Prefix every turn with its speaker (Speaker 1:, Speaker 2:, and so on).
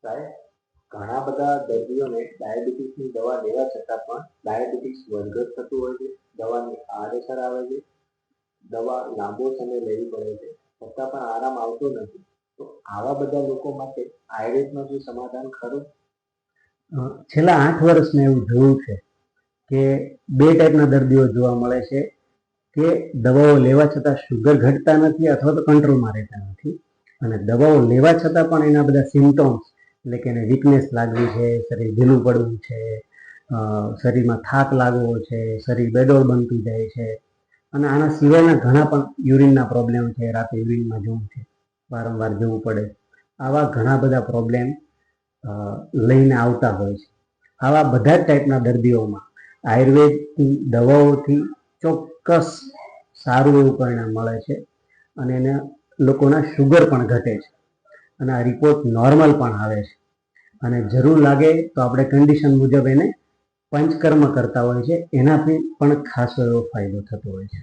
Speaker 1: સાહેબ, ઘણા બધા દર્દીઓને ડાયાબિટીસની દવા લેવા છતાં પણ ડાયાબિટીસ વધઘટ થતું હોય છે, દવાની આડઅસર આવે છે, દવા લાંબો સમય લેવી પડે છે, છતાં પણ આરામ આવતો નથી. તો આવા બધા લોકો માટે આયુર્વેદમાં શું સમાધાન ખરું?
Speaker 2: છેલ્લા 8 વર્ષમાં એવું જોયું છે કે 2 ટાઈપના દર્દીઓ જોવા મળે છે કે દવાઓ લેવા છતાં શુગર ઘટતા નથી અથવા તો કંટ્રોલમાં રહેતા નથી, અને દવાઓ લેવા છતાં પણ એના બધા સિમ્ટમ્સ, એટલે કે એને વીકનેસ લાગવી છે, શરીર ઢીલું પડવું છે, શરીરમાં થાક લાગવો છે, શરીર બેડોળ બનતું જાય છે, અને આના સિવાયના ઘણા પણ યુરિનના પ્રોબ્લેમ છે, રાતે યુરિનમાં જવું છે, વારંવાર જવું પડે, આવા ઘણા બધા પ્રોબ્લેમ લઈને આવતા હોય છે. આવા બધા જ ટાઈપના દર્દીઓમાં આયુર્વેદની દવાઓથી ચોક્કસ સારું એવું પરિણામ મળે છે, અને એને લોકોના શુગર પણ ઘટે છે, અને આ રિપોર્ટ નોર્મલ પણ આવે છે. અને જરૂર લાગે તો આપણે કન્ડિશન મુજબ એને પંચકર્મ કરતા હોય છે, એનાથી પણ ખાસો એવો ફાયદો થતો હોય છે.